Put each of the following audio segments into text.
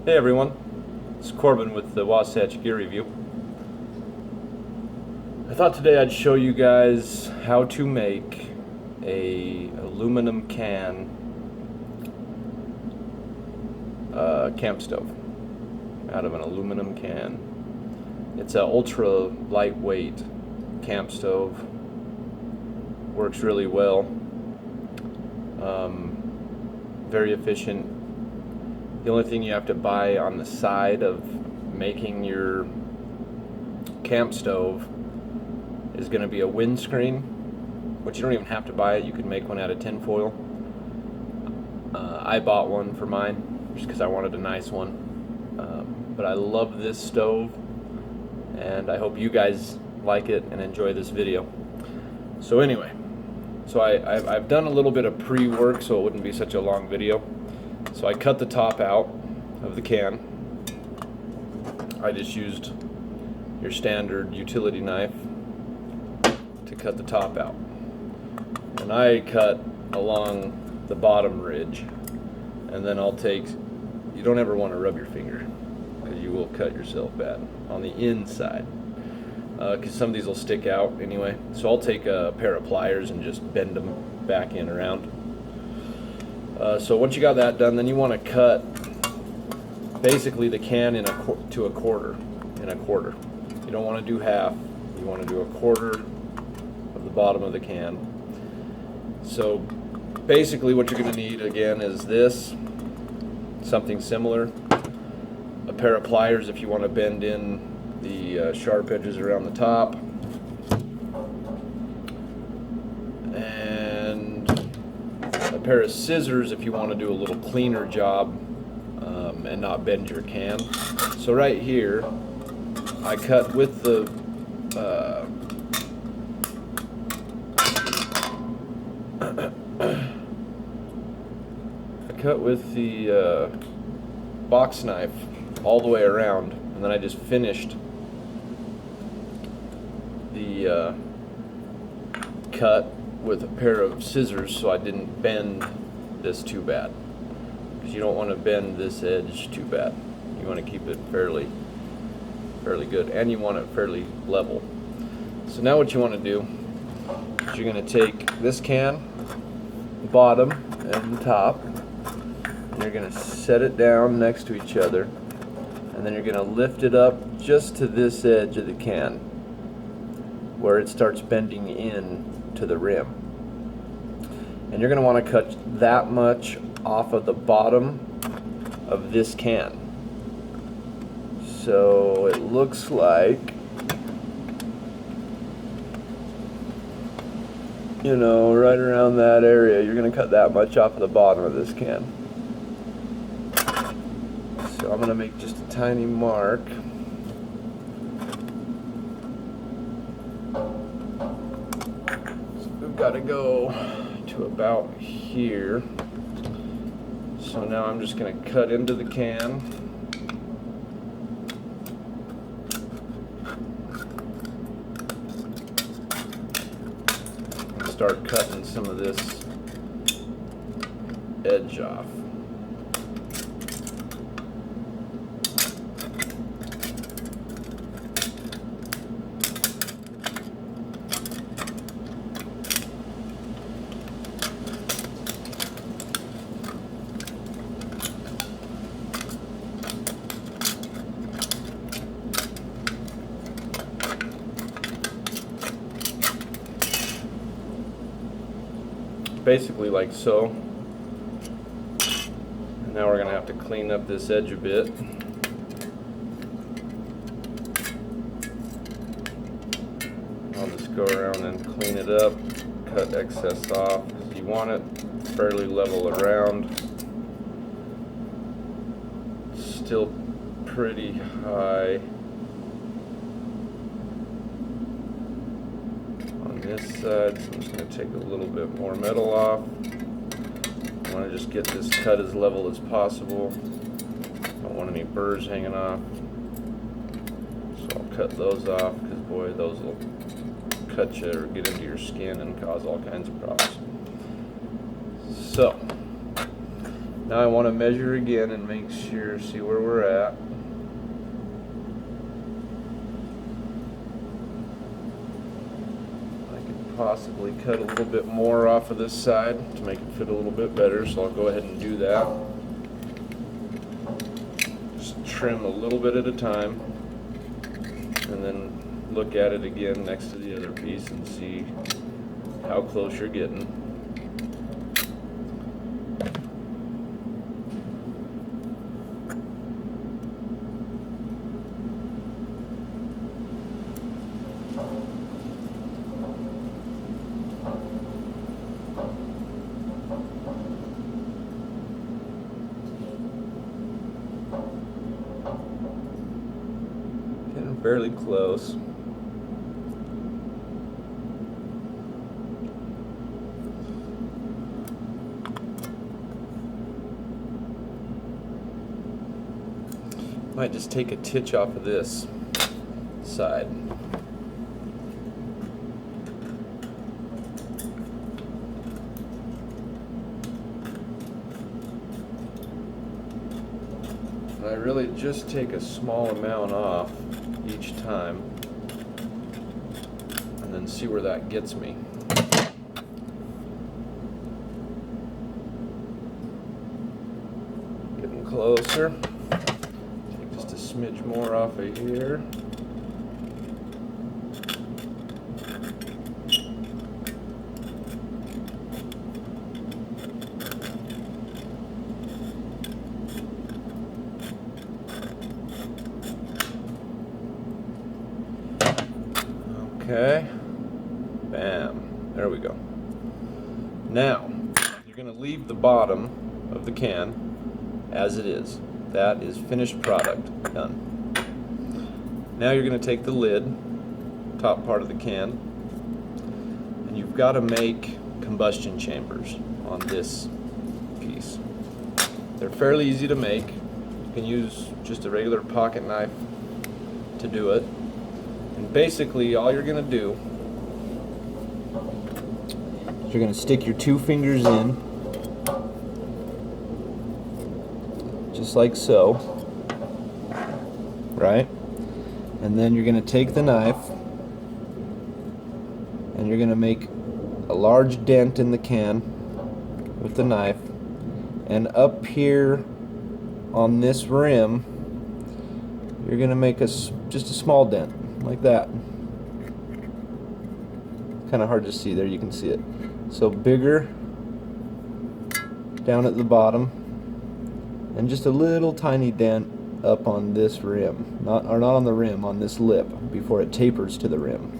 Hey everyone, it's Corbin with the Wasatch Gear Review. I thought today I'd show you guys how to make a aluminum can camp stove out of an aluminum can. It's an ultra lightweight camp stove. Works really well. Very efficient. The only thing you have to buy on the side of making your camp stove is going to be a windscreen, which you don't even have to buy it. You can make one out of tinfoil. I bought one for mine just because I wanted a nice one. But I love this stove, and I hope you guys like it and enjoy this video. So anyway, I've done a little bit of pre-work so it wouldn't be such a long video. So I cut the top out of the can. I just used your standard utility knife to cut the top out. And I cut along the bottom ridge. And then I'll take, you don't ever want to rub your finger because you will cut yourself bad on the inside. Because some of these will stick out anyway. So I'll take a pair of pliers and just bend them back in around. So once you got that done, then you want to cut basically the can to a quarter. You don't want to do half. You want to do a quarter of the bottom of the can. So basically what you're going to need again is this, something similar, a pair of pliers if you want to bend in the sharp edges around the top, and a pair of scissors if you want to do a little cleaner job and not bend your can. So right here I cut with the box knife all the way around, and then I just finished the cut with a pair of scissors so I didn't bend this too bad, because you don't want to bend this edge too bad. You want to keep it fairly good, and you want it fairly level. So now what you want to do is you're going to take this can, bottom and top, and you're going to set it down next to each other, and then you're going to lift it up just to this edge of the can where it starts bending in to the rim. And you're going to want to cut that much off of the bottom of this can. So it looks like, you know, right around that area. You're going to cut that much off of the bottom of this can. So I'm going to make just a tiny mark. So we've got to go to about here. So now I'm just going to cut into the can. And start cutting some of this edge off. Basically like so. And now we're going to have to clean up this edge a bit. I'll just go around and clean it up, cut excess off, because you want it fairly level around. Still pretty high on this side, so I'm just going to take a little bit more metal off. I want to just get this cut as level as possible. Don't want any burrs hanging off. So I'll cut those off, because boy, those will cut you or get into your skin and cause all kinds of problems. So Now I want to measure again and make sure, see where we're at. I could possibly cut a little bit more off of this side to make it fit a little bit better, so I'll go ahead and do that. Just trim a little bit at a time, and then look at it again next to the other piece and see how close you're getting. Getting fairly close. Might just take a titch off of this side. And I really just take a small amount off each time and then see where that gets me. Getting closer. Smidge more off of here. Okay. Bam. There we go. Now, you're going to leave the bottom of the can as it is. That is finished product, done. Now you're going to take the lid, top part of the can, and you've got to make combustion chambers on this piece. They're fairly easy to make. You can use just a regular pocket knife to do it. And basically all you're going to do is you're going to stick your 2 fingers in, just like so, right? And then you're going to take the knife and you're going to make a large dent in the can with the knife, and up here on this rim you're going to make just a small dent like that. Kind of hard to see there, you can see it. So bigger down at the bottom, and just a little tiny dent up on this rim, not on the rim, on this lip before it tapers to the rim.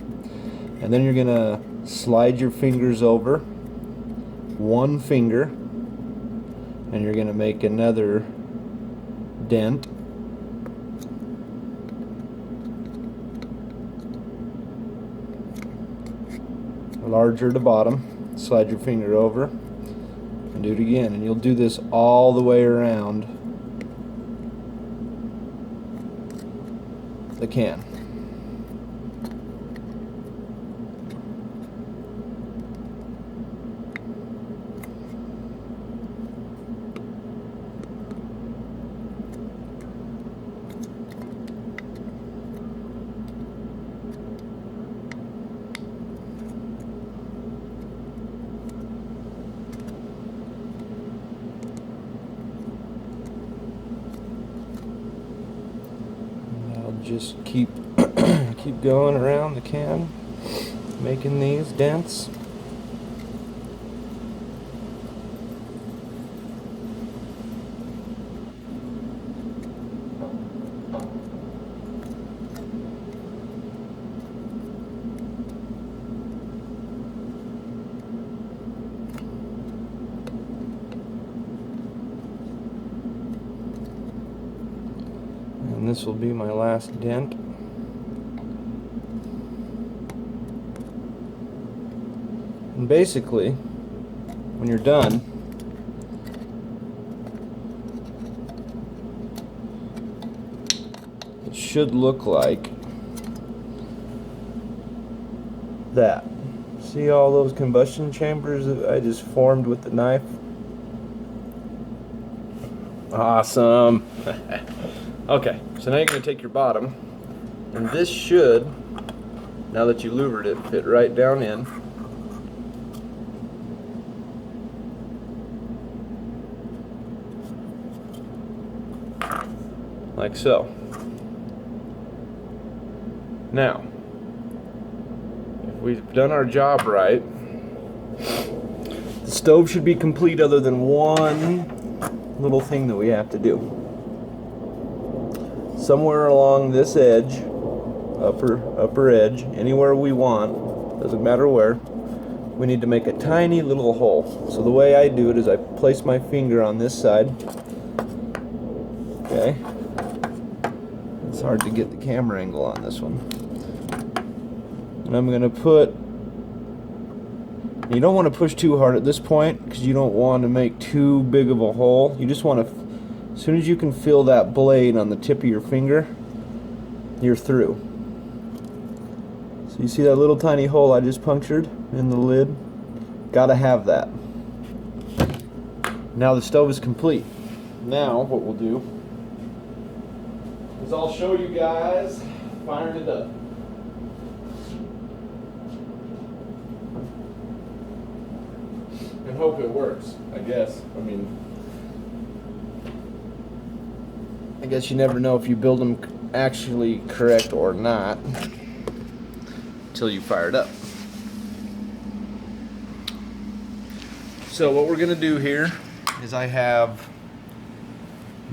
And then you're gonna slide your fingers over, 1 finger, and you're gonna make another dent, larger to bottom, slide your finger over, and do it again, and you'll do this all the way around the can. Just keep going around the can, making these dents. And this will be my last dent. And basically, when you're done, it should look like that. See all those combustion chambers that I just formed with the knife? Awesome. Okay, so now you're going to take your bottom, and this should, now that you louvered it, fit right down in. Like so. Now, if we've done our job right, the stove should be complete other than one little thing that we have to do. Somewhere along this edge, upper edge, anywhere we want, doesn't matter where, we need to make a tiny little hole. So the way I do it is I place my finger on this side. Okay. It's hard to get the camera angle on this one. And I'm going to put, you don't want to push too hard at this point because you don't want to make too big of a hole. You just want to, as soon as you can feel that blade on the tip of your finger, you're through. So you see that little tiny hole I just punctured in the lid? Gotta have that. Now the stove is complete. Now what we'll do is I'll show you guys firing it up. And hope it works, I guess. I guess you never know if you build them actually correct or not until you fire it up. So what we're gonna do here is I have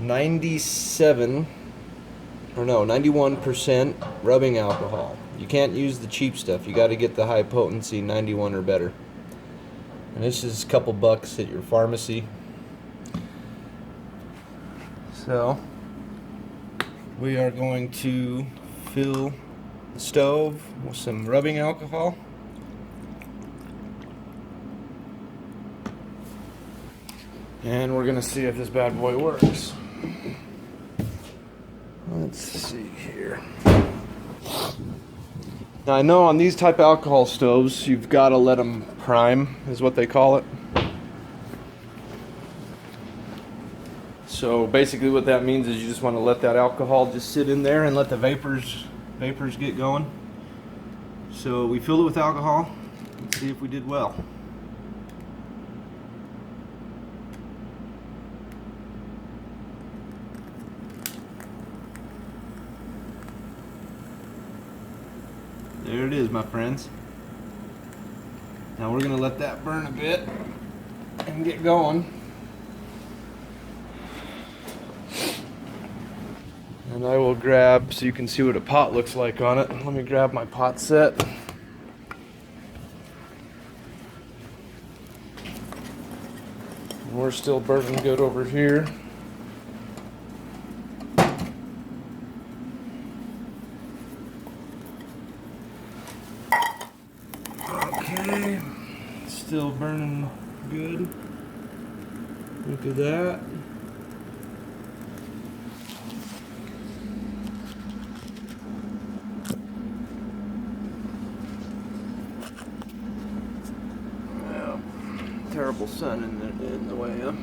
91% rubbing alcohol. You can't use the cheap stuff. You got to get the high potency 91 or better. And this is a couple bucks at your pharmacy. So we are going to fill the stove with some rubbing alcohol. And we're going to see if this bad boy works. Let's see here. Now I know on these type of alcohol stoves, you've got to let them prime, is what they call it. So basically what that means is you just want to let that alcohol just sit in there and let the vapors get going. So we filled it with alcohol. Let's see if we did well. There it is, my friends. Now we're going to let that burn a bit and get going. And I will grab, so you can see what a pot looks like on it. Let me grab my pot set. We're still burning good over here. Okay, still burning good. Look at that. Well, terrible sun in the way, huh?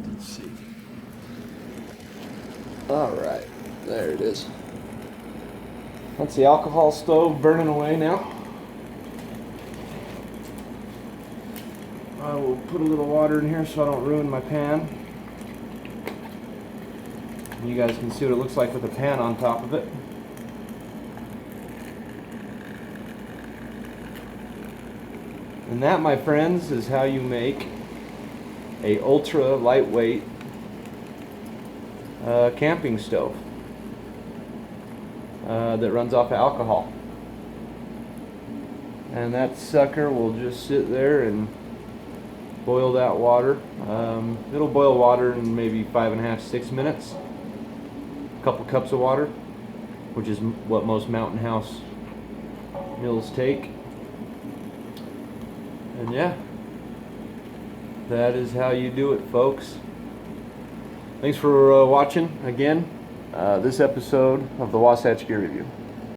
Let's see. All right, there it is. That's the alcohol stove burning away now. I will put a little water in here so I don't ruin my pan. And you guys can see what it looks like with a pan on top of it. And that, my friends, is how you make a ultra lightweight camping stove that runs off of alcohol. And that sucker will just sit there and boil that water. It'll boil water in maybe 5.5 to 6 minutes. A couple cups of water, which is what most mountain house meals take. And yeah, that is how you do it, folks. Thanks for watching again this episode of the Wasatch Gear Review.